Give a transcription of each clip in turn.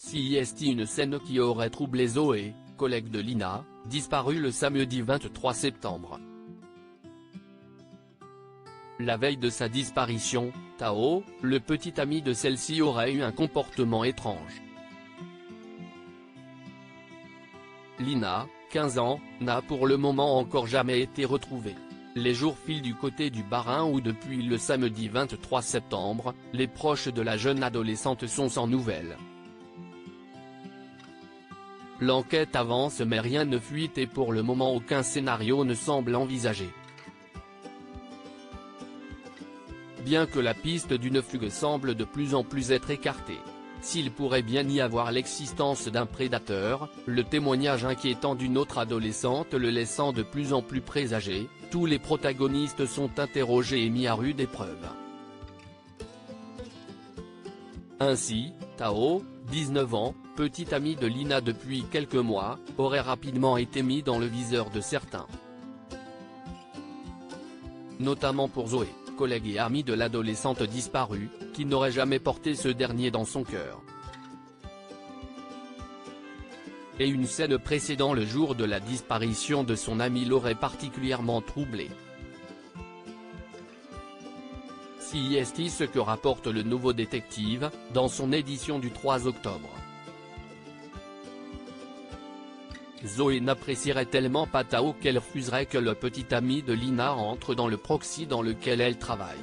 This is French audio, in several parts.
CIST, une scène qui aurait troublé Zoé, collègue de Lina, disparue le samedi 23 septembre. La veille de sa disparition, Tao, le petit ami de celle-ci, aurait eu un comportement étrange. Lina, 15 ans, n'a pour le moment encore jamais été retrouvée. Les jours filent du côté du Bas-Rhin où depuis le samedi 23 septembre, les proches de la jeune adolescente sont sans nouvelles. L'enquête avance mais rien ne fuite et pour le moment aucun scénario ne semble envisagé. Bien que la piste d'une fugue semble de plus en plus être écartée. S'il pourrait bien y avoir l'existence d'un prédateur, le témoignage inquiétant d'une autre adolescente le laissant de plus en plus présager, tous les protagonistes sont interrogés et mis à rude épreuve. Ainsi, Tao, 19 ans, petit ami de Lina depuis quelques mois, aurait rapidement été mis dans le viseur de certains. Notamment pour Zoé, collègue et amie de l'adolescente disparue, qui n'aurait jamais porté ce dernier dans son cœur. Et une scène précédant le jour de la disparition de son ami l'aurait particulièrement troublé. CIST, ce que rapporte le Nouveau Détective, dans son édition du 3 octobre. Zoé n'apprécierait tellement pas Tao qu'elle refuserait que le petit ami de Lina entre dans le proxy dans lequel elle travaille.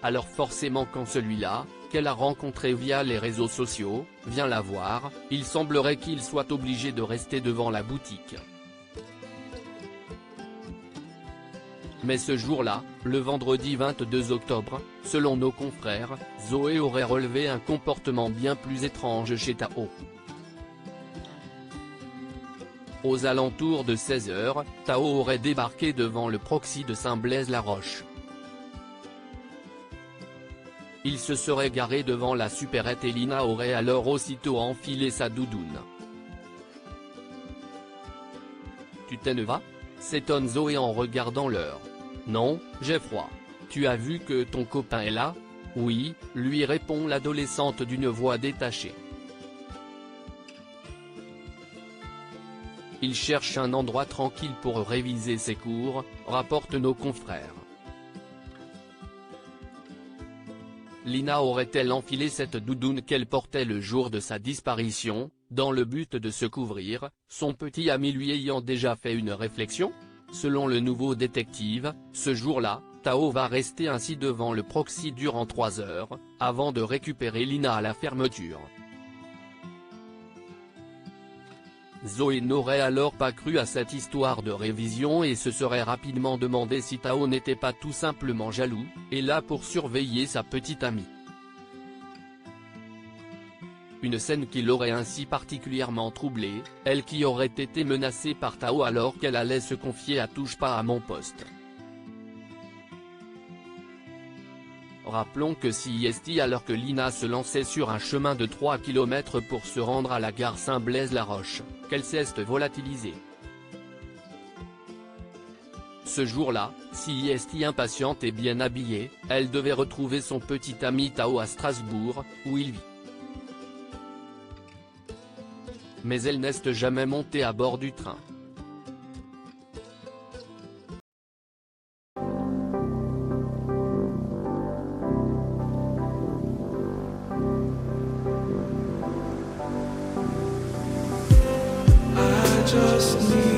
Alors forcément quand celui-là, qu'elle a rencontré via les réseaux sociaux, vient la voir, il semblerait qu'il soit obligé de rester devant la boutique. Mais ce jour-là, le vendredi 22 octobre, selon nos confrères, Zoé aurait relevé un comportement bien plus étrange chez Tao. Aux alentours de 16 h, Tao aurait débarqué devant le proxy de Saint-Blaise-la-Roche. Il se serait garé devant la supérette et Lina aurait alors aussitôt enfilé sa doudoune. « Tu t'en vas ?» s'étonne Zoé en regardant l'heure. « Non, j'ai froid. Tu as vu que ton copain est là ?» « Oui », lui répond l'adolescente d'une voix détachée. Il cherche un endroit tranquille pour réviser ses cours, rapportent nos confrères. Lina aurait-elle enfilé cette doudoune qu'elle portait le jour de sa disparition, dans le but de se couvrir, son petit ami lui ayant déjà fait une réflexion? Selon le Nouveau Détective, ce jour-là, Tao va rester ainsi devant le proxy durant 3 heures, avant de récupérer Lina à la fermeture. Zoé n'aurait alors pas cru à cette histoire de révision et se serait rapidement demandé si Tao n'était pas tout simplement jaloux, et là pour surveiller sa petite amie. Une scène qui l'aurait ainsi particulièrement troublée, elle qui aurait été menacée par Tao alors qu'elle allait se confier à Touche pas à mon poste. Rappelons que CIST alors que Lina se lançait sur un chemin de 3 km pour se rendre à la gare Saint-Blaise-la-Roche, qu'elle s'est volatilisée. Ce jour-là, CIST impatiente et bien habillée, elle devait retrouver son petit ami Tao à Strasbourg, où il vit. Mais elle n'est jamais montée à bord du train. Just need